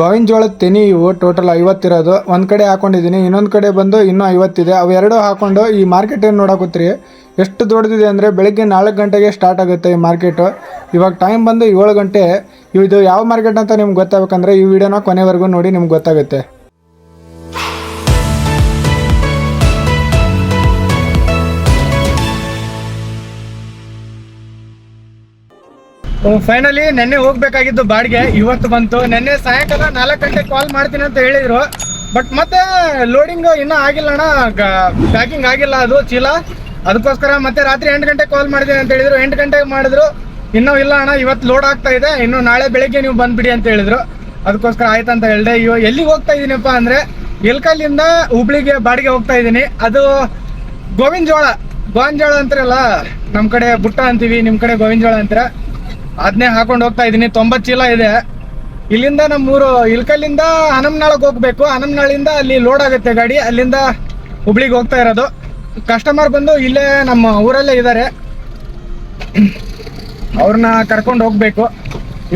ಗೋವಿನ ಜೋಳದ ತೆನಿ ಇವು ಟೋಟಲ್ 50 ಇರೋದು. ಒಂದು ಕಡೆ ಹಾಕೊಂಡಿದ್ದೀನಿ, ಇನ್ನೊಂದು ಕಡೆ ಬಂದು ಇನ್ನೂ 50 ಇದೆ. ಅವು ಎರಡು ಹಾಕೊಂಡು ಈ ಮಾರ್ಕೆಟ್ ಏನು ನೋಡಕತ್ತೀರಿ ಎಷ್ಟು ದೊಡ್ಡದಿದೆ ಅಂದರೆ ಬೆಳಗ್ಗೆ 4 ಗಂಟೆಗೆ ಸ್ಟಾರ್ಟ್ ಆಗುತ್ತೆ ಈ ಮಾರ್ಕೆಟು. ಇವಾಗ ಟೈಮ್ ಬಂದು 7 ಗಂಟೆ. ಇದು ಯಾವ ಮಾರ್ಕೆಟ್ ಅಂತ ನಿಮ್ಗೆ ಗೊತ್ತಾಗಬೇಕಂದ್ರೆ ಈ ವಿಡಿಯೋನ ಕೊನೆವರೆಗೂ ನೋಡಿ ನಿಮ್ಗೆ ಗೊತ್ತಾಗುತ್ತೆ. ಫೈನಲಿ ನೆನ್ನೆ ಹೋಗ್ಬೇಕಾಗಿದ್ದು ಬಾಡಿಗೆ ಇವತ್ತು ಬಂತು. ನೆನ್ನೆ ಸಾಯಂಕಾಲ 4 ಗಂಟೆಗೆ ಕಾಲ್ ಮಾಡ್ತೀನಿ ಅಂತ ಹೇಳಿದ್ರು. ಬಟ್ ಮತ್ತೆ ಲೋಡಿಂಗ್ ಇನ್ನೂ ಆಗಿಲ್ಲ ಅಣ್ಣ, ಪ್ಯಾಕಿಂಗ್ ಆಗಿಲ್ಲ ಅದು ಚೀಲ. ಅದಕ್ಕೋಸ್ಕರ ಮತ್ತೆ ರಾತ್ರಿ 8 ಗಂಟೆಗೆ ಕಾಲ್ ಮಾಡಿದ್ದೀನಿ ಅಂತ ಹೇಳಿದ್ರು. 8 ಗಂಟೆಗೆ ಮಾಡಿದ್ರು, ಇನ್ನೂ ಇಲ್ಲ ಅಣ್ಣ ಇವತ್ತು ಲೋಡ್ ಆಗ್ತಾ ಇದೆ, ಇನ್ನು ನಾಳೆ ಬೆಳಿಗ್ಗೆ ನೀವು ಬಂದ್ಬಿಡಿ ಅಂತ ಹೇಳಿದ್ರು. ಅದಕ್ಕೋಸ್ಕರ ಆಯ್ತಂತ ಹೇಳಿದೆ. ಎಲ್ಲಿಗೆ ಹೋಗ್ತಾ ಇದ್ದೀನಪ್ಪ ಅಂದರೆ ಇಲ್ಕಲ್ಲಿಂದ ಹುಬ್ಳಿಗೆ ಬಾಡಿಗೆ ಹೋಗ್ತಾ ಇದ್ದೀನಿ. ಅದು ಗೋವಿನ ಜೋಳ ಅಂತಾರಲ್ಲ, ನಮ್ಮ ಕಡೆ ಬುಟ್ಟ ಅಂತೀವಿ, ನಿಮ್ಮ ಕಡೆ ಗೋವಿನ ಜೋಳ ಅಂತೀರ. ಅದನ್ನೇ ಹಾಕೊಂಡು ಹೋಗ್ತಾ ಇದ್ದೀನಿ. 90 ಚೀಲ ಇದೆ. ಇಲ್ಲಿಂದ ನಮ್ಮೂರು ಇಲ್ಕಲ್ಲಿಂದ ಹನಮನಾಳಕ್ಕೆ ಹೋಗ್ಬೇಕು. ಹನಮನಾಳಿಂದ ಅಲ್ಲಿ ಲೋಡ್ ಆಗುತ್ತೆ ಗಾಡಿ, ಅಲ್ಲಿಂದ ಹುಬ್ಳಿಗೆ ಹೋಗ್ತಾ ಇರೋದು. ಕಸ್ಟಮರ್ ಬಂದು ಇಲ್ಲೇ ನಮ್ಮ ಊರಲ್ಲೇ ಇದ್ದಾರೆ, ಅವ್ರನ್ನ ಕರ್ಕೊಂಡು ಹೋಗ್ಬೇಕು.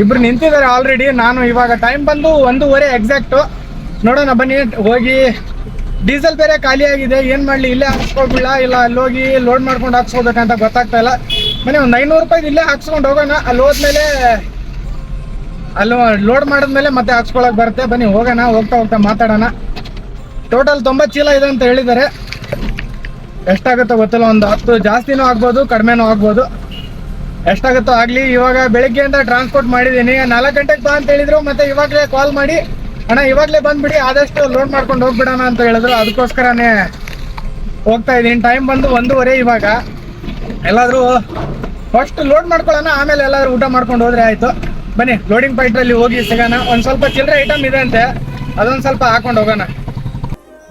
ಇಬ್ರು ನಿಂತಿದ್ದಾರೆ ಆಲ್ರೆಡಿ. ನಾನು ಇವಾಗ ಟೈಮ್ ಬಂದು 1:15 ಎಕ್ಸಾಕ್ಟು. ನೋಡೋಣ ಬನ್ನಿ ಹೋಗಿ. ಡೀಸೆಲ್ ಬೇರೆ ಖಾಲಿ ಆಗಿದೆ, ಏನು ಮಾಡಲಿ, ಇಲ್ಲೇ ಹಾಕ್ಸ್ಕೊಬಿಡಲ್ಲ ಇಲ್ಲ ಅಲ್ಲಿ ಹೋಗಿ ಲೋಡ್ ಮಾಡ್ಕೊಂಡು ಹಾಕ್ಸ್ಕೋಬೇಕಂತ ಗೊತ್ತಾಗ್ತಾ ಇಲ್ಲ. ಬನ್ನಿ ಒಂದು 500 ರೂಪಾಯಿ ಇಲ್ಲೇ ಹಾಕ್ಸ್ಕೊಂಡು ಹೋಗೋಣ. ಅಲ್ಲಿ ಹೋದ್ಮೇಲೆ ಅಲ್ಲಿ ಲೋಡ್ ಮಾಡಿದ್ಮೇಲೆ ಮತ್ತೆ ಹಾಕ್ಸ್ಕೊಳಕ್ಕೆ ಬರುತ್ತೆ. ಬನ್ನಿ ಹೋಗೋಣ, ಹೋಗ್ತಾ ಮಾತಾಡೋಣ. ಟೋಟಲ್ 90 ಚೀಲ ಇದೆ ಅಂತ ಹೇಳಿದ್ದಾರೆ. ಎಷ್ಟಾಗುತ್ತೋ ಗೊತ್ತಿಲ್ಲ, ಒಂದು 10 ಜಾಸ್ತಿನೂ ಆಗ್ಬೋದು ಕಡಿಮೆನೂ ಆಗ್ಬೋದು. ಎಷ್ಟಾಗುತ್ತೋ ಆಗಲಿ. ಇವಾಗ ಬೆಳಗ್ಗೆಯಿಂದ ಟ್ರಾನ್ಸ್ಪೋರ್ಟ್ ಮಾಡಿದ್ದೀನಿ. 4 ಗಂಟೆಗೆ ಬಾ ಅಂತ ಹೇಳಿದ್ರು. ಮತ್ತೆ ಇವಾಗಲೇ ಕಾಲ್ ಮಾಡಿ ಅಣ್ಣ ಇವಾಗಲೇ ಬಂದುಬಿಡಿ, ಆದಷ್ಟು ಲೋಡ್ ಮಾಡ್ಕೊಂಡು ಹೋಗ್ಬಿಡೋಣ ಅಂತ ಹೇಳಿದ್ರು. ಅದಕ್ಕೋಸ್ಕರನೇ ಹೋಗ್ತಾ ಇದ್ದೀನಿ. ಟೈಮ್ ಬಂದು 1:15 ಇವಾಗ. ಎಲ್ಲಾದರೂ ಫಸ್ಟ್ ಲೋಡ್ ಮಾಡ್ಕೊಳ್ಳೋಣ, ಆಮೇಲೆ ಎಲ್ಲಾದರೂ ಊಟ ಮಾಡ್ಕೊಂಡು ಹೋದರೆ ಆಯಿತು. ಬನ್ನಿ ಲೋಡಿಂಗ್ ಪಾಯಿಂಟಲ್ಲಿ ಹೋಗಿ ಸಿಗೋಣ. ಒಂದು ಸ್ವಲ್ಪ ಚಿಲ್ಲರೆ ಐಟಮ್ ಇದೆ ಅಂತೆ, ಅದೊಂದು ಸ್ವಲ್ಪ ಹಾಕೊಂಡು ಹೋಗೋಣ.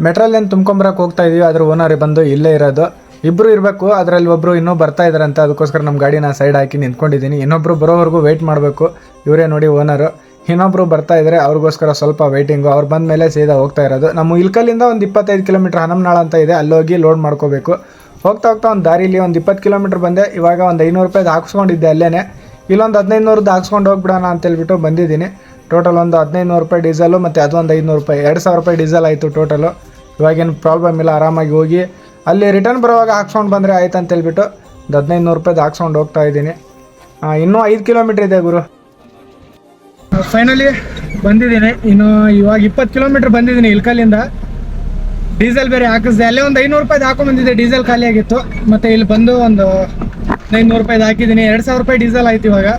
ಮೆಟ್ರಲ್ ಏನು ತುಂಬ್ಕೊಂಬರಕ್ಕೆ ಹೋಗ್ತಾ ಇದೀವಿ. ಅದ್ರ ಓನರ್ ಬಂದು ಇಲ್ಲೇ ಇರೋದು. ಇಬ್ಬರು ಇರಬೇಕು, ಅದರಲ್ಲಿ ಒಬ್ಬರು ಇನ್ನೂ ಬರ್ತಾ ಇದ್ದಾರಂತೆ. ಅದಕ್ಕೋಸ್ಕರ ನಮ್ಮ ಗಾಡಿನ ಸೈಡ್ ಹಾಕಿ ನಿಂತ್ಕೊಂಡಿದ್ದೀನಿ. ಇನ್ನೊಬ್ಬರು ಬರೋವರೆಗೂ ವೆಯ್ಟ್ ಮಾಡಬೇಕು. ಇವರೇ ನೋಡಿ ಓನರು. ಇನ್ನೊಬ್ಬರು ಬರ್ತಾ ಇದ್ದಾರೆ, ಅವ್ರಿಗೋಸ್ಕರ ಸ್ವಲ್ಪ ವೆಯ್ಟಿಂಗು. ಅವ್ರು ಬಂದ ಮೇಲೆ ಸೀದಾ ಹೋಗ್ತಾ ಇರೋದು. ನಮ್ಮ ಇಲ್ಕಲ್ಲಿಂದ ಒಂದು 25 ಕಿಲೋಮೀಟ್ರ್ ಹನಮನಾಳ ಅಂತ ಇದೆ, ಅಲ್ಲೋಗಿ ಲೋಡ್ ಮಾಡ್ಕೋಬೇಕು. ಹೋಗ್ತಾ ಒಂದು ದಾರಿಲಿ ಒಂದು 20 ಕಿಲೋಮೀಟ್ರ್ ಬಂದೆ. ಇವಾಗ ಒಂದು 500 ರೂಪಾಯಿದು ಹಾಕ್ಸ್ಕೊಂಡಿದ್ದೆ ಅಲ್ಲೇ. ಇಲ್ಲೊಂದು 1500 ಹಾಕ್ಸ್ಕೊಂಡು ಹೋಗ್ಬಿಡೋಣ ಅಂತೇಳ್ಬಿಟ್ಟು ಬಂದಿದ್ದೀನಿ. ಟೋಟಲ್ ಒಂದು 1500 ರೂಪಾಯಿ ಡೀಸೆಲು ಮತ್ತು ಅದೊಂದು 500 ರೂಪಾಯಿ, 2000 ರೂಪಾಯಿ ಡೀಸೆಲ್ ಆಯಿತು ಟೋಟಲು. ಇವಾಗೇನು ಪ್ರಾಬ್ಲಮ್ ಇಲ್ಲ, ಆರಾಮಾಗಿ ಹೋಗಿ ಅಲ್ಲಿ ರಿಟರ್ನ್ ಬರುವಾಗ ಹಾಕ್ಸ್ಕೊಂಡು ಬಂದರೆ ಆಯ್ತು ಅಂತೇಳ್ಬಿಟ್ಟು ಒಂದು 1500 ರೂಪಾಯಿದು ಹಾಕ್ಸ್ಕೊಂಡು ಹೋಗ್ತಾ ಇದ್ದೀನಿ. ಇನ್ನೂ 5 ಕಿಲೋಮೀಟ್ರ್ ಇದೆ ಗುರು. ಫೈನಲಿ ಬಂದಿದ್ದೀನಿ. ಇನ್ನು ಇವಾಗ 20 ಕಿಲೋಮೀಟ್ರ್ ಬಂದಿದ್ದೀನಿ ಇಲ್ಕಲ್ಲಿಂದ. ಡೀಸೆಲ್ ಬೇರೆ ಹಾಕಿಸ್ದೆ. ಅಲ್ಲೇ ಒಂದು 500 ರೂಪಾಯಿದು ಹಾಕೊಂಡ್ಬಂದಿದ್ದೆ, ಡೀಸೆಲ್ ಖಾಲಿ ಆಗಿತ್ತು. ಮತ್ತು ಇಲ್ಲಿ ಬಂದು ಒಂದು 500 ರೂಪಾಯಿದು ಹಾಕಿದ್ದೀನಿ. 2000 ರೂಪಾಯಿ ಡೀಸೆಲ್ ಆಯ್ತು. ಇವಾಗ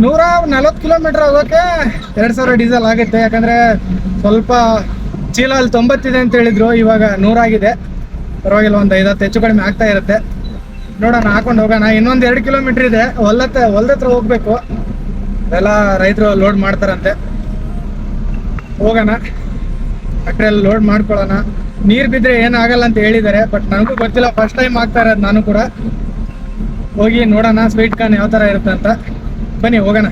140 ಕಿಲೋಮೀಟ್ರ್ ಹೋಗೋಕ್ಕೆ 2000 ಡೀಸೆಲ್ ಆಗುತ್ತೆ. ಯಾಕಂದರೆ ಸ್ವಲ್ಪ ಚೀಲ ಅಲ್ಲಿ 90 ಇದೆ ಅಂತ ಹೇಳಿದ್ರು, ಇವಾಗ 100 ಆಗಿದೆ. ಪರವಾಗಿಲ್ಲ, ಒಂದು 5-10 ಹೆಚ್ಚು ಕಡಿಮೆ ಆಗ್ತಾ ಇರುತ್ತೆ. ನೋಡೋಣ, ಹಾಕೊಂಡು ಹೋಗೋಣ. ಇನ್ನೊಂದು 2 ಕಿಲೋಮೀಟ್ರ್ ಇದೆ. ಹೊಲದತ್ರ ಹೋಗಬೇಕು. ಎಲ್ಲ ರೈತರು ಲೋಡ್ ಮಾಡ್ತಾರಂತೆ. ಹೋಗೋಣ, ಆ ಕಡೆ ಎಲ್ಲ ಲೋಡ್ ಮಾಡ್ಕೊಳ್ಳೋಣ. ನೀರು ಬಿದ್ದರೆ ಏನಾಗಲ್ಲ ಅಂತ ಹೇಳಿದ್ದಾರೆ, ಬಟ್ ನನಗೂ ಗೊತ್ತಿಲ್ಲ. ಫಸ್ಟ್ ಟೈಮ್ ಆಗ್ತಾ ಇರೋದು ನಾನು ಕೂಡ. ಹೋಗಿ ನೋಡೋಣ ಸ್ವೀಟ್ ಕಾರ್ನ್ ಯಾವ ಥರ ಇರುತ್ತೆ ಅಂತ. ಬನ್ನಿ ಹೋಗೋಣ.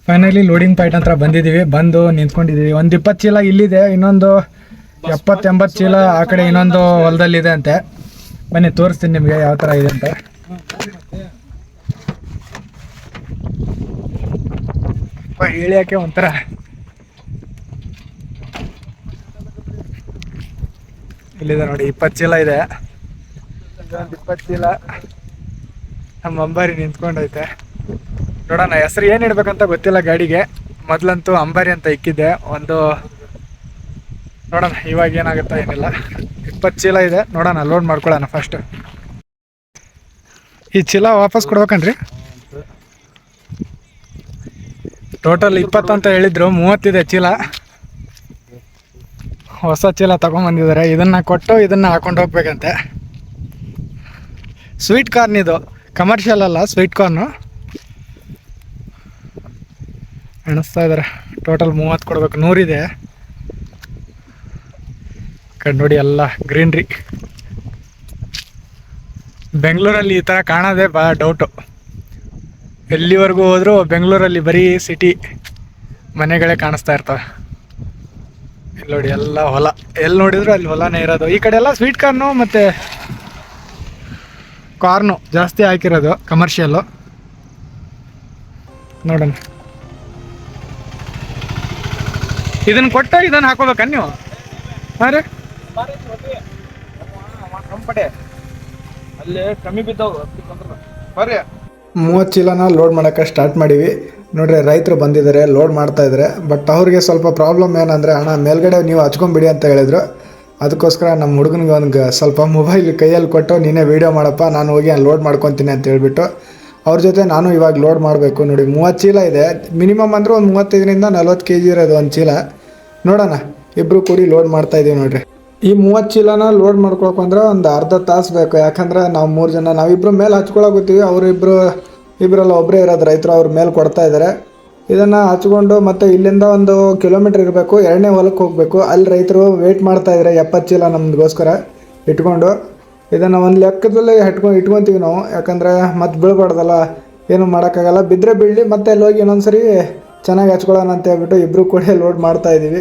ಫೈನಲಿ ಲೋಡಿಂಗ್ ಪಾಯಿಂಟ್ ಹತ್ರ ಬಂದಿದ್ದೀವಿ. ಬಂದು ನಿಂತ್ಕೊಂಡಿದ್ದೀವಿ. ಒಂದು 20 ಚೀಲ ಇಲ್ಲಿದೆ, ಇನ್ನೊಂದು 70-80 ಚೀಲ ಆ ಕಡೆ ಇನ್ನೊಂದು ಹೊಲದಲ್ಲಿದೆ ಅಂತೆ. ಬನ್ನಿ ತೋರಿಸ್ತೀನಿ ನಿಮಗೆ ಯಾವ ಥರ ಇದೆ ಅಂತ. ಇಳಿಯೋಕ್ಕೆ ಒಂಥರ ಇಲ್ಲಿದೆ ನೋಡಿ. 20 ಚೀಲ ಇದೆ. ಇದೊಂದು 20 ಚೀಲ ನಮ್ಮ ಅಂಬಾರಿ ನಿಂತ್ಕೊಂಡೈತೆ. ನೋಡೋಣ, ಹೆಸರು ಏನು ಇಡ್ಬೇಕಂತ ಗೊತ್ತಿಲ್ಲ ಗಾಡಿಗೆ. ಮೊದಲಂತೂ ಅಂಬಾರಿ ಅಂತ ಇಕ್ಕಿದ್ದೆ. ಒಂದು ನೋಡೋಣ ಇವಾಗ ಏನಾಗುತ್ತಾ ಏನಿಲ್ಲ. 20 ಚೀಲ ಇದೆ, ನೋಡೋಣ ಲೋಡ್ ಮಾಡ್ಕೊಳ್ಳೋಣ ಫಸ್ಟ್. ಈ ಚೀಲ ವಾಪಸ್ ಕೊಡ್ಬೇಕನ್ರಿ? ಟೋಟಲ್ 20 ಅಂತ ಹೇಳಿದ್ರು, 30 ಇದೆ ಚೀಲ. ಹೊಸ ಚೀಲ ತೊಗೊಂಬಂದಿದ್ದಾರೆ. ಇದನ್ನು ಕೊಟ್ಟು ಇದನ್ನು ಹಾಕೊಂಡು ಹೋಗ್ಬೇಕಂತೆ. ಸ್ವೀಟ್ ಕಾರ್ನ್ ಇದು, ಕಮರ್ಷಿಯಲ್ ಅಲ್ಲ, ಸ್ವೀಟ್ ಕಾರ್ನು. ಎಣಿಸ್ತಾ ಇದ್ದಾರೆ. ಟೋಟಲ್ 30 ಕೊಡ್ಬೇಕು, 100 ಇದೆ. ಕಡೆ ನೋಡಿ ಎಲ್ಲ ಗ್ರೀನ್ರಿ. ಬೆಂಗಳೂರಲ್ಲಿ ಈ ಥರ ಕಾಣೋದೇ ಭಾಳ ಡೌಟು. ಎಲ್ಲಿವರೆಗೂ ಹೋದರೂ ಬೆಂಗಳೂರಲ್ಲಿ ಬರೀ ಸಿಟಿ ಮನೆಗಳೇ ಕಾಣಿಸ್ತಾ ಇರ್ತವೆ. ಇಲ್ಲಿ ನೋಡಿ ಎಲ್ಲ ಹೊಲ, ಎಲ್ಲಿ ನೋಡಿದ್ರು ಅಲ್ಲಿ ಹೊಲನೇ ಇರೋದು. ಈ ಕಡೆ ಎಲ್ಲ ಸ್ವೀಟ್ ಕಾರ್ನು ಮತ್ತು ಕಾರ್ನು ಜಾಸ್ತಿ ಹಾಕಿರೋದು, ಕಮರ್ಷಿಯಲ್ಲು. ನೋಡೋಣ, ಇದನ್ನು ಕೊಟ್ಟು ಇದನ್ನು ಹಾಕೋಬೇಕ ನೀವು? ಹಾಂ ರೀ, ಅಲ್ಲಿ ಕಮ್ಮಿ ಬಿದ್ದಾವ ಬರ್ರಿ. 30 ಚೀಲನ ಲೋಡ್ ಮಾಡೋಕ್ಕೆ ಸ್ಟಾರ್ಟ್ ಮಾಡೀವಿ. ನೋಡ್ರಿ, ರೈತರು ಬಂದಿದ್ದಾರೆ, ಲೋಡ್ ಮಾಡ್ತಾ ಇದ್ದಾರೆ. ಬಟ್ ಅವ್ರಿಗೆ ಸ್ವಲ್ಪ ಪ್ರಾಬ್ಲಮ್ ಏನಂದರೆ, ಅಣ್ಣ ಮೇಲ್ಗಡೆ ನೀವು ಹಚ್ಕೊಂಬಿಡಿ ಅಂತ ಹೇಳಿದ್ರು. ಅದಕ್ಕೋಸ್ಕರ ನಮ್ಮ ಹುಡುಗನಿಗೆ ಒಂದು ಸ್ವಲ್ಪ ಮೊಬೈಲ್ ಕೈಯಲ್ಲಿ ಕೊಟ್ಟು, ನೀನೇ ವೀಡಿಯೋ ಮಾಡಪ್ಪ, ನಾನು ಹೋಗಿ ಅಲ್ಲಿ ಲೋಡ್ ಮಾಡ್ಕೊತೀನಿ ಅಂತ ಹೇಳ್ಬಿಟ್ಟು ಅವ್ರ ಜೊತೆ ನಾನು ಇವಾಗ ಲೋಡ್ ಮಾಡಬೇಕು. ನೋಡಿ, 30 ಚೀಲ ಇದೆ. ಮಿನಿಮಮ್ ಅಂದರೆ ಒಂದು 35ರಿಂದ 40 kg ಇರೋದು ಒಂದು ಚೀಲ. ನೋಡೋಣ, ಇಬ್ಬರು ಕೂಡಿ ಲೋಡ್ ಮಾಡ್ತಾಯಿದ್ದೀವಿ. ನೋಡಿರಿ, ಈ 30 ಚೀಲನ ಲೋಡ್ ಮಾಡ್ಕೊಳಕ್ಕಂದ್ರೆ ಒಂದು ಅರ್ಧ ತಾಸು ಬೇಕು. ಯಾಕಂದರೆ ನಾವು 3 ಜನ, ನಾವಿಬ್ಬರು ಮೇಲೆ ಹಚ್ಕೊಳಕತ್ತೀವಿ. ಇಬ್ಬರೆಲ್ಲ ಒಬ್ಬರೇ ಇರೋದು ರೈತರು, ಅವ್ರ ಮೇಲೆ ಕೊಡ್ತಾ ಇದ್ದಾರೆ. ಇದನ್ನು ಹಚ್ಕೊಂಡು ಮತ್ತೆ ಇಲ್ಲಿಂದ 1 ಕಿಲೋಮೀಟ್ರ್ ಇರಬೇಕು, 2ನೇ ಹೊಲಕ್ಕೆ ಹೋಗಬೇಕು. ಅಲ್ಲಿ ರೈತರು ವೆಯ್ಟ್ ಮಾಡ್ತಾಯಿದ್ದಾರೆ 70 ಚೀಲ ನಮ್ಮಗೋಸ್ಕರ ಇಟ್ಕೊಂಡು. ಇದನ್ನು ಒಂದು ಲೆಕ್ಕದಲ್ಲಿ ಇಟ್ಕೊತೀವಿ ನಾವು, ಯಾಕಂದರೆ ಮತ್ತೆ ಬೀಳ್ಬಾರ್ದಲ್ಲ, ಏನು ಮಾಡೋಕ್ಕಾಗಲ್ಲ. ಬಿದ್ದರೆ ಬೀಳಲಿ, ಮತ್ತೆ ಅಲ್ಲಿ ಹೋಗಿ ಇನ್ನೊಂದು ಸರಿ ಚೆನ್ನಾಗಿ ಹಚ್ಕೊಳ್ಳೋಣ ಅಂತ ಹೇಳ್ಬಿಟ್ಟು ಇಬ್ಬರು ಕೂಡ ಲೋಡ್ ಮಾಡ್ತಾಯಿದ್ದೀವಿ.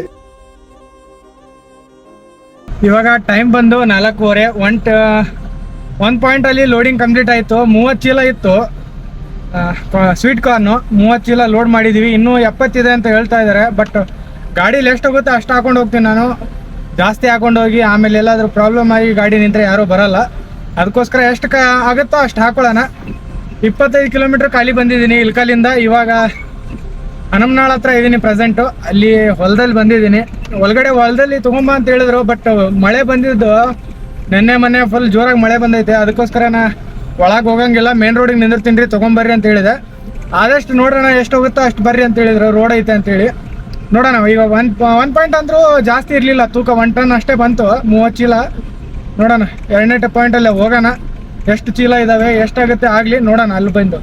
ಇವಾಗ ಟೈಮ್ ಬಂದು 4:15. ಒಂದು ಪಾಯಿಂಟಲ್ಲಿ ಲೋಡಿಂಗ್ ಕಂಪ್ಲೀಟ್ ಆಯಿತು. 30 ಚೀಲ ಇತ್ತು ಸ್ವೀಟ್ ಕಾರ್ನು, 30 ಚೀಲ ಲೋಡ್ ಮಾಡಿದ್ದೀವಿ. ಇನ್ನೂ 70 ಇದೆ ಅಂತ ಹೇಳ್ತಾ ಇದ್ದಾರೆ. ಬಟ್ ಗಾಡೀಲಿ ಎಷ್ಟು ಹೋಗುತ್ತೆ ಅಷ್ಟು ಹಾಕೊಂಡು ಹೋಗ್ತೀನಿ ನಾನು. ಜಾಸ್ತಿ ಹಾಕೊಂಡು ಹೋಗಿ ಆಮೇಲೆ ಎಲ್ಲಾದರೂ ಪ್ರಾಬ್ಲಮ್ ಆಗಿ ಗಾಡಿ ನಿಂತರೆ ಯಾರೂ ಬರೋಲ್ಲ. ಅದಕ್ಕೋಸ್ಕರ ಎಷ್ಟು ಆಗುತ್ತೋ ಅಷ್ಟು ಹಾಕೊಳ್ಳೋಣ. 25 ಕಿಲೋಮೀಟ್ರ್ ಖಾಲಿ ಬಂದಿದ್ದೀನಿ ಇಲ್ಕಲ್ಲಿಂದ. ಇವಾಗ ಹನಮನಾಳ ಹತ್ರ ಇದ್ದೀನಿ ಪ್ರೆಸೆಂಟು. ಅಲ್ಲಿ ಹೊಲದಲ್ಲಿ ಬಂದಿದ್ದೀನಿ. ಒಳಗಡೆ ಹೊಲದಲ್ಲಿ ತೊಗೊಂಬ ಅಂತ ಹೇಳಿದ್ರು, ಬಟ್ ಮಳೆ ಬಂದಿದ್ದು ಮೊನ್ನೆ ಫುಲ್ ಜೋರಾಗಿ ಮಳೆ ಬಂದೈತೆ. ಅದಕ್ಕೋಸ್ಕರ ನಾ ಒಳಗೆ ಹೋಗಂಗಿಲ್ಲ, ಮೇನ್ ರೋಡಿಗೆ ನಿಂದಿರ್ತೀನಿ ರೀ, ತೊಗೊಂಬರ್ರಿ ಅಂತ ಹೇಳಿದೆ. ಆದಷ್ಟು ನೋಡೋಣ ಎಷ್ಟು ಹೋಗುತ್ತೋ ಅಷ್ಟು ಬರ್ರಿ ಅಂತ ಹೇಳಿದ್ರು, ರೋಡ್ ಐತೆ ಅಂತೇಳಿ. ನೋಡೋಣ, ಈಗ ಒನ್ ಪಾಯಿಂಟ್ ಅಂದರೂ ಜಾಸ್ತಿ ಇರಲಿಲ್ಲ ತೂಕ, 1 ಟನ್ ಅಷ್ಟೇ ಬಂತು. 30 ಚೀಲ. ನೋಡೋಣ, 2ನೇ ಪಾಯಿಂಟಲ್ಲೇ ಹೋಗೋಣ. ಎಷ್ಟು ಚೀಲ ಇದ್ದಾವೆ, ಎಷ್ಟಾಗುತ್ತೆ ಆಗಲಿ, ನೋಡೋಣ ಅಲ್ಲಿ ಬಂದು.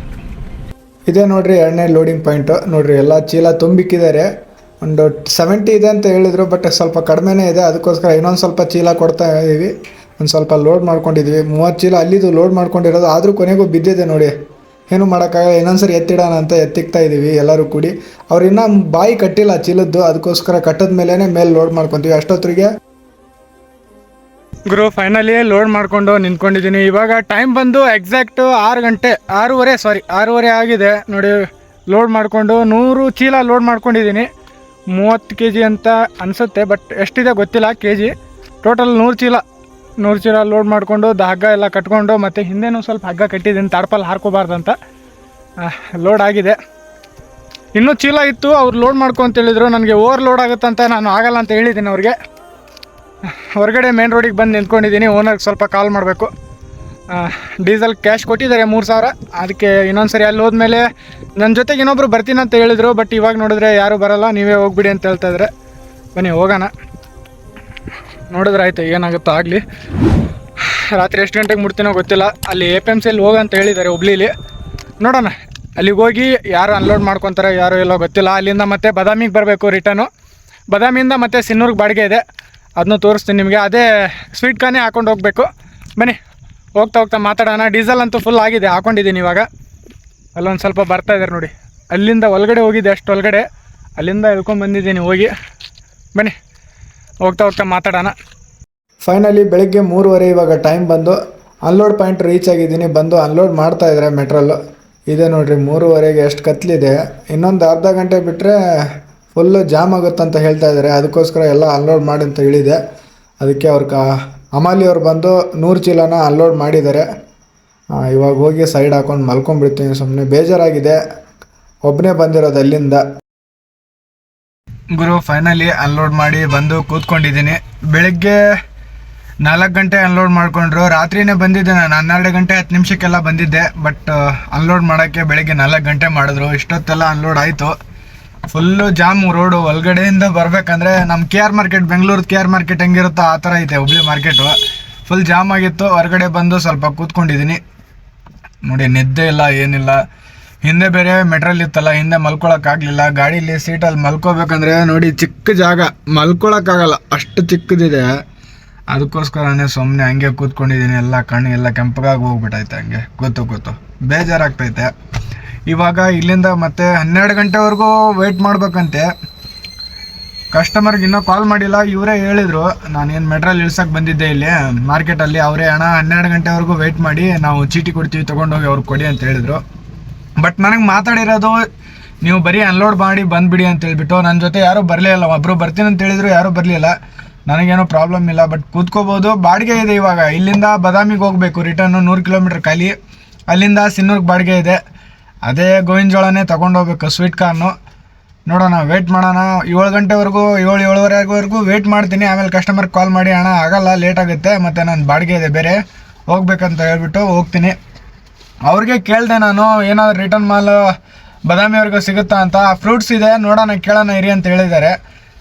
ಇದೇ ನೋಡ್ರಿ 2ನೇ ಲೋಡಿಂಗ್ ಪಾಯಿಂಟು. ನೋಡ್ರಿ, ಎಲ್ಲ ಚೀಲ ತುಂಬಿಕ್ಕಿದ್ದಾರೆ. ಒಂದು 70 ಇದೆ ಅಂತ ಹೇಳಿದರು, ಬಟ್ ಸ್ವಲ್ಪ ಕಡಿಮೆನೇ ಇದೆ. ಅದಕ್ಕೋಸ್ಕರ ಇನ್ನೊಂದು ಸ್ವಲ್ಪ ಚೀಲ ಕೊಡ್ತಾ ಇದ್ದೀವಿ. ಒಂದು ಸ್ವಲ್ಪ ಲೋಡ್ ಮಾಡ್ಕೊಂಡಿದ್ದೀವಿ. 30 ಚೀಲ ಅಲ್ಲಿದು ಲೋಡ್ ಮಾಡ್ಕೊಂಡಿರೋದು, ಆದರೂ ಕೊನೆಗೂ ಬಿದ್ದಿದೆ ನೋಡಿ. ಏನು ಮಾಡೋಕ್ಕಾಗಲ್ಲ, ಇನ್ನೊಂದ್ಸರಿ ಎತ್ತಿಡೋಣ ಅಂತ ಎತ್ತಿಕ್ತಾ ಇದ್ದೀವಿ ಎಲ್ಲರೂ ಕೂಡಿ. ಅವ್ರು ಇನ್ನೂ ಬಾಯಿ ಕಟ್ಟಿಲ್ಲ ಚೀಲದ್ದು, ಅದಕ್ಕೋಸ್ಕರ ಕಟ್ಟದ ಮೇಲೇ ಮೇಲೆ ಲೋಡ್ ಮಾಡ್ಕೊತೀವಿ. ಅಷ್ಟೊತ್ತಿಗೆ ಗುರು ಫೈನಲಿ ಲೋಡ್ ಮಾಡಿಕೊಂಡು ನಿಂತ್ಕೊಂಡಿದ್ದೀನಿ. ಇವಾಗ ಟೈಮ್ ಬಂದು ಎಕ್ಸಾಕ್ಟು 6:30 ಆಗಿದೆ. ನೋಡಿ, ಲೋಡ್ ಮಾಡಿಕೊಂಡು 100 ಚೀಲ ಲೋಡ್ ಮಾಡ್ಕೊಂಡಿದ್ದೀನಿ. 30 kg ಅಂತ ಅನಿಸುತ್ತೆ, ಬಟ್ ಎಷ್ಟಿದೆ ಗೊತ್ತಿಲ್ಲ kg. ಟೋಟಲ್ 100 ಚೀಲ ಲೋಡ್ ಮಾಡಿಕೊಂಡು ಹಗ್ಗ ಎಲ್ಲ ಕಟ್ಕೊಂಡು, ಮತ್ತು ಹಿಂದೆನೂ ಸ್ವಲ್ಪ ಹಗ್ಗ ಕಟ್ಟಿದ್ದೀನಿ, ತಾಡ್ಪಲ್ ಹಾರ್ಕೋಬಾರ್ದಂತ. ಲೋಡ್ ಆಗಿದೆ. ಇನ್ನೂ ಚೀಲ ಇತ್ತು, ಅವ್ರು ಲೋಡ್ ಮಾಡ್ಕೊ ಅಂತ ಹೇಳಿದ್ರು. ನನಗೆ ಓವರ್ ಲೋಡ್ ಆಗುತ್ತಂತ ನಾನು ಆಗಲ್ಲ ಅಂತ ಹೇಳಿದ್ದೀನಿ ಅವ್ರಿಗೆ. ಹೊರಗಡೆ ಮೇನ್ ರೋಡಿಗೆ ಬಂದು ನಿಂತ್ಕೊಂಡಿದ್ದೀನಿ. ಓನರ್ಗೆ ಸ್ವಲ್ಪ ಕಾಲ್ ಮಾಡಬೇಕು. ಡೀಸೆಲ್ ಕ್ಯಾಶ್ ಕೊಟ್ಟಿದ್ದಾರೆ 3000. ಅದಕ್ಕೆ ಇನ್ನೊಂದು ಸರಿ ಅಲ್ಲಿ ಹೋದ್ಮೇಲೆ ನನ್ನ ಜೊತೆಗೆ ಇನ್ನೊಬ್ರು ಬರ್ತೀನಿ ಅಂತ ಹೇಳಿದರು. ಬಟ್ ಇವಾಗ ನೋಡಿದ್ರೆ ಯಾರೂ ಬರೋಲ್ಲ, ನೀವೇ ಹೋಗ್ಬಿಡಿ ಅಂತ ಹೇಳ್ತಾಯಿದ್ರೆ. ಬನ್ನಿ ಹೋಗೋಣ, ನೋಡಿದ್ರೆ ಆಯಿತು, ಏನಾಗುತ್ತೋ ಆಗಲಿ. ರಾತ್ರಿ ಎಷ್ಟು ಗಂಟೆಗೆ ಮುಡ್ತೀನೋ ಗೊತ್ತಿಲ್ಲ. ಅಲ್ಲಿ APMCಯಲ್ಲಿ ಹೋಗಂತ ಹೇಳಿದ್ದಾರೆ ಹುಬ್ಳೀಲಿ. ನೋಡೋಣ, ಅಲ್ಲಿಗೆ ಹೋಗಿ ಯಾರು ಅನ್ಲೋಡ್ ಮಾಡ್ಕೊತಾರೆ ಯಾರು ಎಲ್ಲೋ ಗೊತ್ತಿಲ್ಲ. ಅಲ್ಲಿಂದ ಮತ್ತೆ ಬಾದಾಮಿಗೆ ಬರಬೇಕು ರಿಟರ್ನು. ಬಾದಾಮಿಯಿಂದ ಮತ್ತೆ ಸಿನ್ನೂರಿಗೆ ಬಾಡಿಗೆ ಇದೆ, ಅದನ್ನು ತೋರಿಸ್ತೀನಿ ನಿಮಗೆ. ಅದೇ ಸ್ವೀಟ್ ಕಾರ್ನೇ ಹಾಕೊಂಡು ಹೋಗಬೇಕು. ಬನ್ನಿ ಹೋಗ್ತಾ ಮಾತಾಡೋಣ. ಡೀಸೆಲ್ ಅಂತೂ ಫುಲ್ ಆಗಿದೆ, ಹಾಕೊಂಡಿದ್ದೀನಿ ಇವಾಗ. ಅಲ್ಲೊಂದು ಸ್ವಲ್ಪ ಬರ್ತಾಯಿದ್ದಾರೆ ನೋಡಿ. ಅಲ್ಲಿಂದ ಒಳಗಡೆ ಹೋಗಿದ್ದೆ, ಅಷ್ಟು ಒಳಗಡೆ ಅಲ್ಲಿಂದ ಇಳ್ಕೊಂಡ್ಬಂದಿದ್ದೀನಿ ಹೋಗಿ. ಬನ್ನಿ ಹೋಗ್ತಾ ಮಾತಾಡೋಣ. ಫೈನಲಿ ಬೆಳಗ್ಗೆ 3:30 ಇವಾಗ ಟೈಮ್ ಬಂದು ಅನ್ಲೋಡ್ ಪಾಯಿಂಟ್ ರೀಚ್ ಆಗಿದ್ದೀನಿ. ಬಂದು ಅನ್ಲೋಡ್ ಮಾಡ್ತಾಯಿದ್ರೆ ಮೆಟ್ರಲ್ಲು ಇದೆ ನೋಡಿರಿ. 3:30ಗೆ ಎಷ್ಟು ಕತ್ಲಿದೆ. ಇನ್ನೊಂದು ಅರ್ಧ ಗಂಟೆ ಬಿಟ್ಟರೆ ಫುಲ್ಲು ಜಾಮ್ ಆಗುತ್ತಂತ ಹೇಳ್ತಾ ಇದ್ದಾರೆ. ಅದಕ್ಕೋಸ್ಕರ ಎಲ್ಲ ಅನ್ಲೋಡ್ ಮಾಡಿ ಅಂತ ಹೇಳಿದೆ. ಅದಕ್ಕೆ ಅಮಾಲಿ ಅವ್ರು ಬಂದು 100 ಚೀಲನ ಅನ್ಲೋಡ್ ಮಾಡಿದ್ದಾರೆ. ಇವಾಗ ಹೋಗಿ ಸೈಡ್ ಹಾಕೊಂಡು ಮಲ್ಕೊಂಡ್ಬಿಡ್ತೀನಿ. ಸುಮ್ಮನೆ ಬೇಜಾರಾಗಿದೆ, ಒಬ್ಬನೇ ಬಂದಿರೋದು ಅಲ್ಲಿಂದ. ಗುರು ಫೈನಲಿ ಅನ್ಲೋಡ್ ಮಾಡಿ ಬಂದು ಕೂತ್ಕೊಂಡಿದ್ದೀನಿ. ಬೆಳಗ್ಗೆ 4 ಗಂಟೆ ಅನ್ಲೋಡ್ ಮಾಡಿಕೊಂಡ್ರು. ರಾತ್ರಿನೇ ಬಂದಿದ್ದೆ ನಾನು, 12 ಗಂಟೆ 10 ನಿಮಿಷಕ್ಕೆಲ್ಲ ಬಂದಿದ್ದೆ. ಬಟ್ ಅನ್ಲೋಡ್ ಮಾಡೋಕ್ಕೆ ಬೆಳಗ್ಗೆ 4 ಗಂಟೆ ಮಾಡಿದ್ರು. ಇಷ್ಟೊತ್ತೆಲ್ಲ ಅನ್ಲೋಡ್ ಆಯಿತು. Full jam road. ಒಳಗಡೆಯಿಂದ ಬರಬೇಕಂದ್ರೆ ನಮ್ಮ KR market, Bengaluru KR market ಹೆಂಗಿರುತ್ತೋ ಆ ಥರ ಐತೆ ಹುಬ್ಳಿ ಮಾರ್ಕೆಟು. ಫುಲ್ ಜಾಮ್ ಆಗಿತ್ತು. ಹೊರಗಡೆ ಬಂದು ಸ್ವಲ್ಪ ಕೂತ್ಕೊಂಡಿದ್ದೀನಿ ನೋಡಿ. ನಿದ್ದೆ ಇಲ್ಲ, ಏನಿಲ್ಲ. ಹಿಂದೆ ಬೇರೆ ಮೆಟ್ರಲ್ ಇತ್ತಲ್ಲ, ಹಿಂದೆ ಮಲ್ಕೊಳಕ್ಕಾಗಲಿಲ್ಲ. ಗಾಡೀಲಿ ಸೀಟಲ್ಲಿ ಮಲ್ಕೋಬೇಕಂದ್ರೆ ನೋಡಿ ಚಿಕ್ಕ ಜಾಗ, ಮಲ್ಕೊಳಕ್ಕಾಗಲ್ಲ ಅಷ್ಟು ಚಿಕ್ಕದಿದೆ. ಅದಕ್ಕೋಸ್ಕರನೇ ಸುಮ್ಮನೆ ಹಂಗೆ ಕೂತ್ಕೊಂಡಿದ್ದೀನಿ. ಎಲ್ಲ ಕಣ್ಣು ಎಲ್ಲ ಕೆಂಪಗಾಗಿ ಹೋಗ್ಬಿಟ್ಟೈತೆ, ಹಂಗೆ ಕೂತು ಬೇಜಾರಾಗ್ತೈತೆ. ಇವಾಗ ಇಲ್ಲಿಂದ ಮತ್ತೆ 12 ಗಂಟೆವರೆಗೂ ವೆಯ್ಟ್ ಮಾಡ್ಬೇಕಂತೆ. ಕಸ್ಟಮರ್ಗೆ ಇನ್ನೂ ಕಾಲ್ ಮಾಡಿಲ್ಲ. ಇವರೇ ಹೇಳಿದರು, ನಾನೇನು ಮೆಟ್ರಲ್ ಇಳ್ಸಕ್ಕೆ ಬಂದಿದ್ದೆ ಇಲ್ಲಿ ಮಾರ್ಕೆಟಲ್ಲಿ. ಅವರೇ ಅಣ್ಣ 12 ಗಂಟೆವರೆಗೂ ವೆಯ್ಟ್ ಮಾಡಿ, ನಾವು ಚೀಟಿ ಕೊಡ್ತೀವಿ ತೊಗೊಂಡೋಗಿ ಅವ್ರಿಗೆ ಕೊಡಿ ಅಂತ ಹೇಳಿದರು. ಬಟ್ ನನಗೆ ಮಾತಾಡಿರೋದು ನೀವು ಬರೀ ಅನ್ಲೋಡ್ ಮಾಡಿ ಬಂದುಬಿಡಿ ಅಂತ ಹೇಳ್ಬಿಟ್ಟು. ನನ್ನ ಜೊತೆ ಯಾರೂ ಬರಲಿಲ್ಲ. ಒಬ್ಬರು ಬರ್ತೀನಿ ಅಂತ ಹೇಳಿದ್ರು, ಯಾರೂ ಬರಲಿಲ್ಲ. ನನಗೇನೋ ಪ್ರಾಬ್ಲಮ್ ಇಲ್ಲ, ಬಟ್ ಕೂತ್ಕೋಬೋದು. ಬಾಡಿಗೆ ಇದೆ. ಇವಾಗ ಇಲ್ಲಿಂದ ಬಾದಾಮಿಗೆ ಹೋಗಬೇಕು, ರಿಟರ್ನು 100 ಕಿಲೋಮೀಟ್ರ್ ಖಾಲಿ. ಅಲ್ಲಿಂದ ಸಿನ್ನೂರ್ಗೆ ಬಾಡಿಗೆ ಇದೆ. ಅದೇ ಗೋವಿನ ಜೋಳನೇ ತೊಗೊಂಡೋಗ್ಬೇಕು, ಸ್ವೀಟ್ ಕಾರ್ನು. ನೋಡೋಣ, ವೆಯ್ಟ್ ಮಾಡೋಣ. 7 ಗಂಟೆವರೆಗೂ 7-7:30ವರೆಗೂ ವೆಯ್ಟ್ ಮಾಡ್ತೀನಿ. ಆಮೇಲೆ ಕಸ್ಟಮರ್ಗೆ ಕಾಲ್ ಮಾಡಿ, ಅಣ್ಣ ಆಗಲ್ಲ, ಲೇಟ್ ಆಗುತ್ತೆ, ಮತ್ತು ನನ್ನ ಬಾಡಿಗೆ ಇದೆ ಬೇರೆ, ಹೋಗ್ಬೇಕಂತ ಹೇಳ್ಬಿಟ್ಟು ಹೋಗ್ತೀನಿ. ಅವ್ರಿಗೆ ಕೇಳಿದೆ ನಾನು, ಏನಾದರೂ ರಿಟರ್ನ್ ಮಾಲ್ ಬಾದಾಮಿಯವ್ರಿಗೂ ಸಿಗುತ್ತಾ ಅಂತ. ಫ್ರೂಟ್ಸ್ ಇದೆ, ನೋಡೋಣ, ಕೇಳೋಣ ಇರಿ ಅಂತ ಹೇಳಿದ್ದಾರೆ.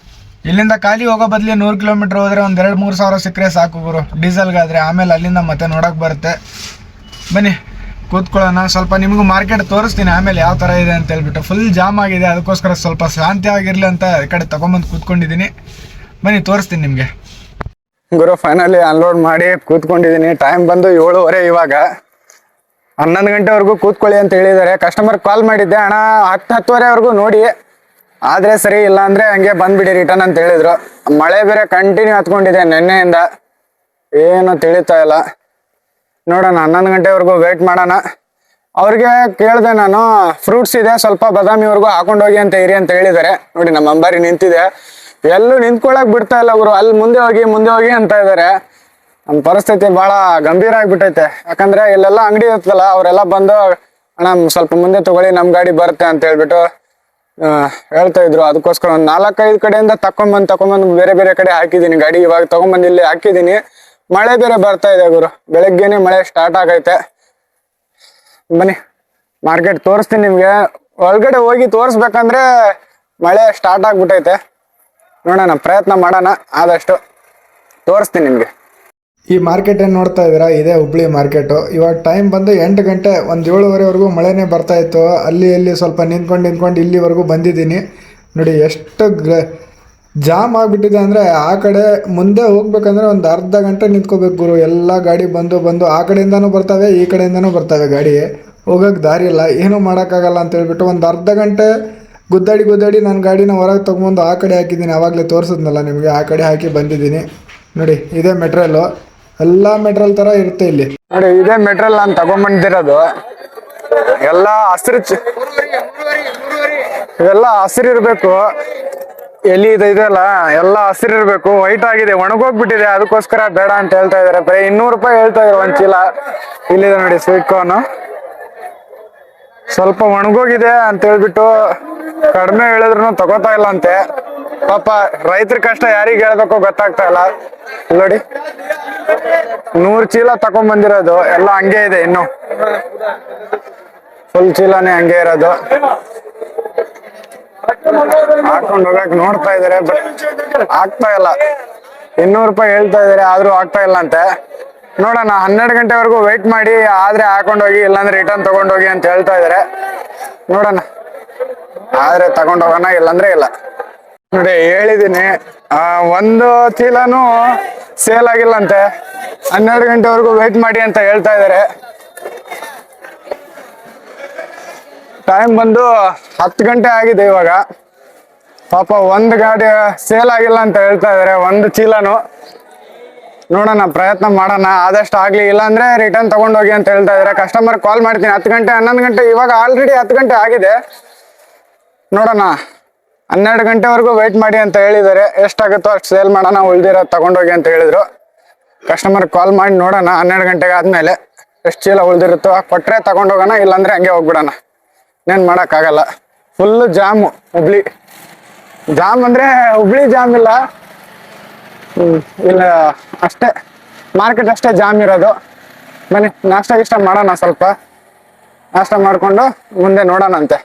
ಇಲ್ಲಿಂದ ಖಾಲಿ ಹೋಗೋ ಬದಲಿ 100 ಕಿಲೋಮೀಟ್ರ್ ಹೋದರೆ ಒಂದು 2-3 ಸಾವಿರ ಸಿಕ್ಕರೆ ಸಾಕು ಗುರು, ಡೀಸೆಲ್ಗಾದರೆ. ಆಮೇಲೆ ಅಲ್ಲಿಂದ ಮತ್ತೆ ನೋಡೋಕ್ಕೆ ಬರುತ್ತೆ. ಬನ್ನಿ ಕೂತ್ಕೊಳ್ಳೋಣ. ಸ್ವಲ್ಪ ನಿಮಗೂ ಮಾರ್ಕೆಟ್ ತೋರಿಸ್ತೀನಿ ಆಮೇಲೆ ಯಾವ ಥರ ಇದೆ ಅಂತ ಹೇಳ್ಬಿಟ್ಟು. ಫುಲ್ ಜಾಮ್ ಆಗಿದೆ, ಅದಕ್ಕೋಸ್ಕರ ಸ್ವಲ್ಪ ಶಾಂತಿಯಾಗಿರಲಿ ಅಂತ ಈ ಕಡೆ ತೊಗೊಂಬಂದು ಕೂತ್ಕೊಂಡಿದ್ದೀನಿ. ಬನ್ನಿ ತೋರಿಸ್ತೀನಿ ನಿಮಗೆ. ಗುರು ಫೈನಲಿ ಅನ್ಲೋಡ್ ಮಾಡಿ ಕೂತ್ಕೊಂಡಿದ್ದೀನಿ. ಟೈಮ್ ಬಂದು 7:30 ಇವಾಗ. 11 ಗಂಟೆವರೆಗೂ ಕೂತ್ಕೊಳ್ಳಿ ಅಂತ ಹೇಳಿದ್ದಾರೆ. ಕಸ್ಟಮರ್ ಕಾಲ್ ಮಾಡಿದ್ದೆ, ಅಣ್ಣ 10-10:30ವರೆಗೂ ನೋಡಿ, ಆದರೆ ಸರಿ, ಇಲ್ಲ ಅಂದರೆ ಹಂಗೆ ಬಂದುಬಿಡಿ ರಿಟರ್ನ್ ಅಂತ ಹೇಳಿದರು. ಮಳೆ ಬೇರೆ ಕಂಟಿನ್ಯೂ ಹತ್ಕೊಂಡಿದೆ ನೆನ್ನೆಯಿಂದ, ಏನು ತಿಳಿತಾ ಇಲ್ಲ. ನೋಡೋಣ, 11 ಗಂಟೆವರೆಗೂ ವೆಯ್ಟ್ ಮಾಡೋಣ. ಅವ್ರಿಗೆ ಕೇಳಿದೆ ನಾನು, ಫ್ರೂಟ್ಸ್ ಇದೆ ಸ್ವಲ್ಪ ಬಾದಾಮಿವರೆಗೂ ಹಾಕೊಂಡೋಗಿ ಅಂತ ಇರಿ ಅಂತ ಹೇಳಿದ್ದಾರೆ. ನೋಡಿ ನಮ್ಮ ಅಂಬಾರಿ ನಿಂತಿದೆ, ಎಲ್ಲೂ ನಿಂತ್ಕೊಳ್ಳೋಕೆ ಬಿಡ್ತಾ ಇಲ್ಲ ಗುರು. ಅಲ್ಲಿ ಮುಂದೆ ಹೋಗಿ ಅಂತ ಇದ್ದಾರೆ. ನಮ್ಮ ಪರಿಸ್ಥಿತಿ ಭಾಳ ಗಂಭೀರ ಆಗಿಬಿಟ್ಟೈತೆ. ಯಾಕಂದರೆ ಇಲ್ಲೆಲ್ಲ ಅಂಗಡಿ ಇರ್ತಲ್ಲ, ಅವರೆಲ್ಲ ಬಂದು ಅಣ್ಣ ಸ್ವಲ್ಪ ಮುಂದೆ ತೊಗೊಳ್ಳಿ, ನಮ್ಮ ಗಾಡಿ ಬರುತ್ತೆ ಅಂತ ಹೇಳ್ಬಿಟ್ಟು ಹೇಳ್ತಾ ಇದ್ರು. ಅದಕ್ಕೋಸ್ಕರ ಒಂದು 4-5 ಕಡೆಯಿಂದ ತಗೊಂಬಂದು ಬೇರೆ ಕಡೆ ಹಾಕಿದ್ದೀನಿ ಗಾಡಿ. ಇವಾಗ ತೊಗೊಂಬಂದು ಇಲ್ಲಿ ಹಾಕಿದ್ದೀನಿ. ಮಳೆ ಬೇರೆ ಬರ್ತಾ ಇದೆ ಗುರು, ಬೆಳಗ್ಗೆನೆ ಮಳೆ ಸ್ಟಾರ್ಟ್ ಆಗೈತೆ. ಬನ್ನಿ ಮಾರ್ಕೆಟ್ ತೋರಿಸ್ತೀನಿ ನಿಮಗೆ. ಒಳಗಡೆ ಹೋಗಿ ತೋರಿಸ್ಬೇಕಂದ್ರೆ ಮಳೆ ಸ್ಟಾರ್ಟ್ ಆಗ್ಬಿಟ್ಟೈತೆ. ನೋಡೋಣ, ಪ್ರಯತ್ನ ಮಾಡೋಣ, ಆದಷ್ಟು ತೋರಿಸ್ತೀನಿ ನಿಮಗೆ. ಈ ಮಾರ್ಕೆಟ್ ಏನು ನೋಡ್ತಾ ಇದ್ದೀರಾ, ಇದೇ ಹುಬ್ಳಿ ಮಾರ್ಕೆಟು. ಇವಾಗ ಟೈಮ್ ಬಂದು 8 ಗಂಟೆ, ಒಂದು 7:30ವರೆಗೂ ಮಳೆನೇ ಬರ್ತಾ ಇತ್ತು. ಅಲ್ಲಿ ಸ್ವಲ್ಪ ನಿಂತ್ಕೊಂಡು ಇಲ್ಲಿವರೆಗೂ ಬಂದಿದ್ದೀನಿ. ನೋಡಿ ಎಷ್ಟು ಜಾಮ್ ಆಗಿಬಿಟ್ಟಿದೆ ಅಂದರೆ, ಆ ಕಡೆ ಮುಂದೆ ಹೋಗ್ಬೇಕಂದ್ರೆ ಒಂದು ಅರ್ಧ ಗಂಟೆ ನಿಂತ್ಕೋಬೇಕು ಗುರು. ಎಲ್ಲ ಗಾಡಿ ಬಂದು ಆ ಕಡೆಯಿಂದನೂ ಬರ್ತವೆ, ಈ ಕಡೆಯಿಂದನೂ ಬರ್ತವೆ ಗಾಡಿ. ಹೋಗೋಕ್ಕೆ ದಾರಿ ಇಲ್ಲ, ಏನೂ ಮಾಡೋಕ್ಕಾಗಲ್ಲ ಅಂತ ಹೇಳ್ಬಿಟ್ಟು ಒಂದು ಅರ್ಧ ಗಂಟೆ ಗುದ್ದಾಡಿ ನನ್ನ ಗಾಡಿನ ಹೊರಗೆ ತೊಗೊಂಬಂದು ಆ ಕಡೆ ಹಾಕಿದ್ದೀನಿ. ಆವಾಗಲೇ ತೋರಿಸಿದ್ನಲ್ಲ ನಿಮಗೆ, ಆ ಕಡೆ ಹಾಕಿ ಬಂದಿದ್ದೀನಿ. ನೋಡಿ ಇದೇ ಮೆಟ್ರಲ್ಲು, ಎಲ್ಲ ಮೆಟ್ರಲ್ ಥರ ಇರುತ್ತೆ ಇಲ್ಲಿ. ನೋಡಿ ಇದೇ ಮೆಟ್ರಲ್ ನಾನು ತಗೊಂಬಂದಿರೋದು. ಎಲ್ಲ ಇವೆಲ್ಲ ಹಸಿರಿರ್ಬೇಕು. ಎಲ್ಲಿ ಇದೆಯಲ್ಲ ಎಲ್ಲ ಹಸಿರಿರ್ಬೇಕು. ವೈಟ್ ಆಗಿದೆ, ಒಣಗೋಗ್ಬಿಟ್ಟಿದೆ. ಅದಕ್ಕೋಸ್ಕರ ಬೇಡ ಅಂತ ಹೇಳ್ತಾ ಇದಾರೆ. ಬರೀ 200 ರೂಪಾಯಿ ಹೇಳ್ತಾ ಇದ್ರು ಒಂದು ಚೀಲ. ಇಲ್ಲಿದೆ ನೋಡಿ ಸ್ವೀಟ್ ಕಾರ್ನ್, ಸ್ವಲ್ಪ ಒಣಗೋಗಿದೆ ಅಂತ ಹೇಳ್ಬಿಟ್ಟು ಕಡಿಮೆ ಹೇಳಿದ್ರು ತಗೋತಾ ಇಲ್ಲ ಅಂತೆ. ಪಾಪ ರೈತರ ಕಷ್ಟ ಯಾರಿಗೆ ಹೇಳ್ಬೇಕೋ ಗೊತ್ತಾಗ್ತಾ ಇಲ್ಲ. ನೋಡಿ 100 ಚೀಲ ತಗೊಂಡ್ಬಂದಿರೋದು ಎಲ್ಲ ಹಂಗೆ ಇದೆ, ಇನ್ನು ಫುಲ್ ಚೀಲನೇ ಹಂಗೆ ಇರೋದು. ಹಾಕೊಂಡು ಹೋಗಕ್ ನೋಡ್ತಾ ಇದಾರೆ, ಬಟ್ ಆಗ್ತಾ ಇಲ್ಲ. 200 ರೂಪಾಯಿ ಹೇಳ್ತಾ ಇದಾರೆ, ಆದ್ರೂ ಆಗ್ತಾ ಇಲ್ಲ ಅಂತೆ. ನೋಡೋಣ, 12 ಗಂಟೆವರೆಗೂ ವೆಯ್ಟ್ ಮಾಡಿ, ಆದ್ರೆ ಹಾಕೊಂಡೋಗಿ, ಇಲ್ಲಾಂದ್ರೆ ರಿಟರ್ನ್ ತಗೊಂಡೋಗಿ ಅಂತ ಹೇಳ್ತಾ ಇದಾರೆ. ನೋಡೋಣ, ಆದ್ರೆ ತಗೊಂಡೋಗೋಣ, ಇಲ್ಲಾಂದ್ರೆ ಇಲ್ಲ. ನೋಡಿ ಹೇಳಿದೀನಿ, ಒಂದು ಚೀಲನೂ ಸೇಲ್ ಆಗಿಲ್ಲಂತೆ. 12 ಗಂಟೆವರೆಗೂ ವೆಯ್ಟ್ ಮಾಡಿ ಅಂತ ಹೇಳ್ತಾ ಇದಾರೆ. ಟೈಮ್ ಬಂದು 10 ಗಂಟೆ ಆಗಿದೆ ಇವಾಗ. ಪಾಪ ಒಂದು ಗಾಡಿ ಸೇಲ್ ಆಗಿಲ್ಲ ಅಂತ ಹೇಳ್ತಾ ಇದಾರೆ, ಒಂದು ಚೀಲನು. ನೋಡೋಣ, ಪ್ರಯತ್ನ ಮಾಡೋಣ, ಆದಷ್ಟು ಆಗ್ಲಿ. ಇಲ್ಲಾಂದ್ರೆ ರಿಟರ್ನ್ ತಗೊಂಡೋಗಿ ಅಂತ ಹೇಳ್ತಾ ಇದಾರೆ. ಕಸ್ಟಮರ್ ಕಾಲ್ ಮಾಡ್ತೀನಿ. 10 ಗಂಟೆ 11 ಗಂಟೆ, ಇವಾಗ ಆಲ್ರೆಡಿ 10 ಗಂಟೆ ಆಗಿದೆ. ನೋಡೋಣ, 12 ಗಂಟೆವರೆಗೂ ವೆಯ್ಟ್ ಮಾಡಿ ಅಂತ ಹೇಳಿದ್ದಾರೆ. ಎಷ್ಟಾಗುತ್ತೋ ಅಷ್ಟು ಸೇಲ್ ಮಾಡೋಣ, ಉಳ್ದಿರೋದು ತಗೊಂಡೋಗಿ ಅಂತ ಹೇಳಿದ್ರು. ಕಸ್ಟಮರ್ ಕಾಲ್ ಮಾಡಿ ನೋಡೋಣ, 12 ಗಂಟೆಗೆ ಆದ್ಮೇಲೆ ಎಷ್ಟು ಚೀಲ ಉಳ್ದಿರುತ್ತೋ ಕೊಟ್ಟರೆ ತಗೊಂಡೋಗೋಣ, ಇಲ್ಲಾಂದ್ರೆ ಹಂಗೆ ಹೋಗ್ಬಿಡೋಣ. ಇನ್ನೇನು ಮಾಡೋಕ್ಕಾಗಲ್ಲ. Full jam Hubli. ಜಾಮ್ ಅಂದರೆ ಹುಬ್ಳಿ ಜಾಮ್ ಇಲ್ಲ, ಇಲ್ಲ ಅಷ್ಟೇ ಮಾರ್ಕೆಟ್ ಅಷ್ಟೇ ಜಾಮ್ ಇರೋದು. ಬನ್ನಿ ನಾಷ್ಟ ಮಾಡೋಣ, ಸ್ವಲ್ಪ ನಾಷ್ಟ ಮಾಡಿಕೊಂಡು ಮುಂದೆ ನೋಡೋಣಂತೆ.